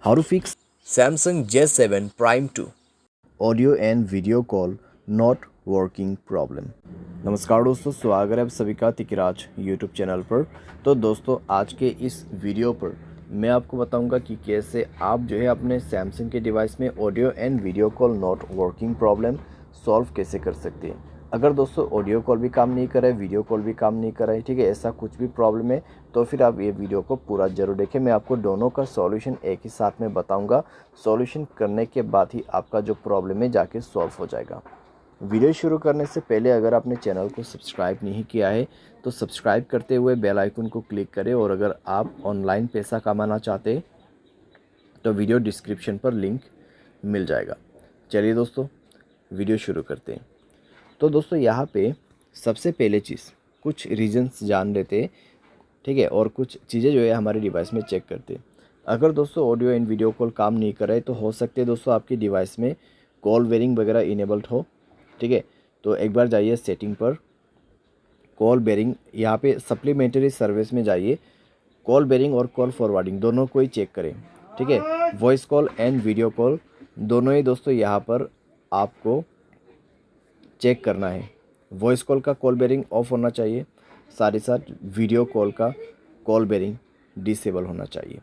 How to fix Samsung J7 Prime 2 audio and video call not working problem। नमस्कार दोस्तों, स्वागत है आप सभी का तिकराज यूट्यूब चैनल पर। तो दोस्तों, आज के इस वीडियो पर मैं आपको बताऊंगा कि कैसे आप जो है अपने सैमसंग के डिवाइस में audio and video call not working problem solve कैसे कर सकते हैं। अगर दोस्तों ऑडियो कॉल भी काम नहीं कर रहा है, वीडियो कॉल भी काम नहीं कर रहा है, ठीक है, ऐसा कुछ भी प्रॉब्लम है तो फिर आप ये वीडियो को पूरा ज़रूर देखें। मैं आपको दोनों का सॉल्यूशन एक ही साथ में बताऊंगा। सॉल्यूशन करने के बाद ही आपका जो प्रॉब्लम है जाके सॉल्व हो जाएगा। वीडियो शुरू करने से पहले अगर आपने चैनल को सब्सक्राइब नहीं किया है तो सब्सक्राइब करते हुए बेल आइकन को क्लिक करें, और अगर आप ऑनलाइन पैसा कमाना चाहते तो वीडियो डिस्क्रिप्शन पर लिंक मिल जाएगा। चलिए दोस्तों, वीडियो शुरू करते हैं। तो दोस्तों, यहाँ पे सबसे पहले चीज़ कुछ रीजंस जान लेते हैं, ठीक है, और कुछ चीज़ें जो है हमारे डिवाइस में चेक करते हैं। अगर दोस्तों ऑडियो एंड वीडियो कॉल काम नहीं कर रहा है तो हो सकते हैं दोस्तों आपकी डिवाइस में कॉल बेरिंग वगैरह इनेबल्ड हो, ठीक है। तो एक बार जाइए सेटिंग पर, कॉल बेरिंग, यहाँ पे सप्लीमेंट्री सर्विस में जाइए, कॉल बेरिंग और कॉल फॉरवर्डिंग दोनों को ही चेक करें, ठीक है। Voice call and video call दोनों ही दोस्तों यहाँ पर आपको चेक करना है। वॉइस कॉल का कॉल बेरिंग ऑफ होना चाहिए, साथ ही साथ वीडियो कॉल का कॉल बेरिंग डिसेबल होना चाहिए।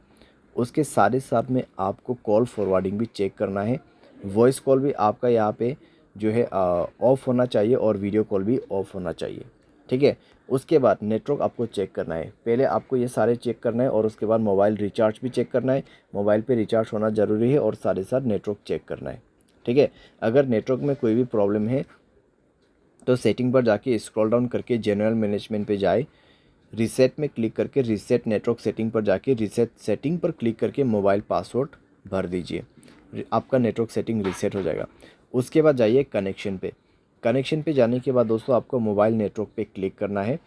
उसके साथ ही साथ में आपको कॉल फॉरवर्डिंग भी चेक करना है। वॉइस कॉल भी आपका यहाँ पे जो है ऑफ होना चाहिए और वीडियो कॉल भी ऑफ होना चाहिए, ठीक है। उसके बाद नेटवर्क आपको चेक करना है। पहले आपको ये सारे चेक करना है और उसके बाद मोबाइल रिचार्ज भी चेक करना है। मोबाइल पे रिचार्ज होना ज़रूरी है और साथ ही साथ नेटवर्क चेक करना है, ठीक है। अगर नेटवर्क में कोई भी प्रॉब्लम है तो सेटिंग पर जाके स्क्रॉल डाउन करके जनरल मैनेजमेंट पे जाए, रीसेट में क्लिक करके रीसेट नेटवर्क सेटिंग पर जाके रीसेट सेटिंग पर क्लिक करके मोबाइल पासवर्ड भर दीजिए, आपका नेटवर्क सेटिंग रीसेट हो जाएगा। उसके बाद जाइए कनेक्शन पे। कनेक्शन पे जाने के बाद दोस्तों आपको मोबाइल नेटवर्क पे क्लिक करना है,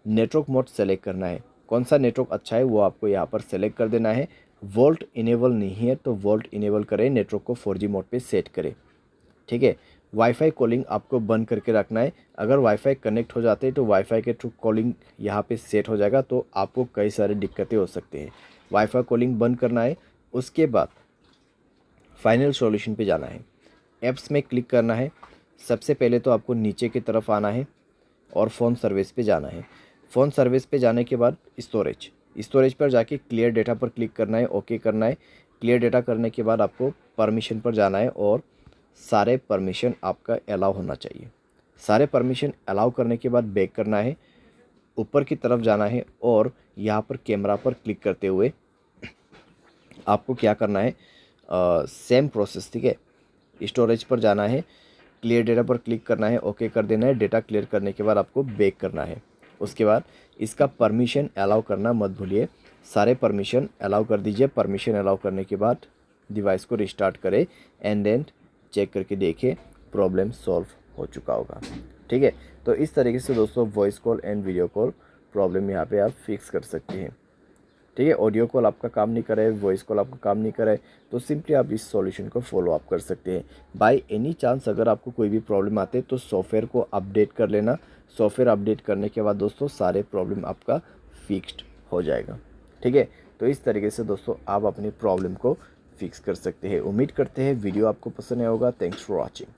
नेटवर्क मोड सेलेक्ट करना है। कौन सा नेटवर्क अच्छा है वो आपको यहाँ पर सेलेक्ट कर देना है। वोल्ट इनेबल नहीं है तो वोल्ट इनेबल करें, नेटवर्क को 4G मोड पे सेट करें, ठीक है। वाईफाई कॉलिंग आपको बंद करके रखना है। अगर वाईफाई कनेक्ट हो जाते हैं तो वाईफाई के थ्रू कॉलिंग यहाँ पे सेट हो जाएगा, तो आपको कई सारी दिक्कतें हो सकती हैं। वाईफाई कॉलिंग बंद करना है। उसके बाद फाइनल सॉल्यूशन पे जाना है, ऐप्स में क्लिक करना है। सबसे पहले तो आपको नीचे की तरफ आना है और फ़ोन सर्विस पे जाना है। फ़ोन सर्विस पे जाने के बाद स्टोरेज पर जाके क्लियर डेटा पर क्लिक करना है, ओके करना है। क्लियर डेटा करने के बाद आपको परमिशन पर जाना है और सारे परमिशन आपका अलाउ होना चाहिए। सारे परमिशन अलाउ करने के बाद बैक करना है, ऊपर की तरफ जाना है और यहाँ पर कैमरा पर क्लिक करते हुए आपको क्या करना है, सेम प्रोसेस, ठीक है। स्टोरेज पर जाना है, क्लियर डेटा पर क्लिक करना है, ओके कर देना है। डेटा क्लियर करने के बाद आपको बैक करना है। उसके बाद इसका परमिशन अलाउ करना मत भूलिए, सारे परमिशन अलाउ कर दीजिए। परमिशन अलाउ करने के बाद डिवाइस को रिस्टार्ट करें एंड देन चेक करके देखें, प्रॉब्लम सॉल्व हो चुका होगा, ठीक है। तो इस तरीके से दोस्तों voice call and video call problem यहाँ पे आप फिक्स कर सकते हैं, ठीक है। ऑडियो कॉल आपका काम नहीं करे, वॉइस कॉल आपका काम नहीं करे तो सिंपली आप इस सॉल्यूशन को फॉलो अप कर सकते हैं। बाय एनी चांस अगर आपको कोई भी प्रॉब्लम आते तो सॉफ्टवेयर को अपडेट कर लेना। सॉफ्टवेयर अपडेट करने के बाद दोस्तों सारे प्रॉब्लम आपका फिक्स्ड हो जाएगा, ठीक है। तो इस तरीके से दोस्तों आप अपनी प्रॉब्लम को फिक्स कर सकते हैं। उम्मीद करते हैं वीडियो आपको पसंद आया होगा। Thanks for watching.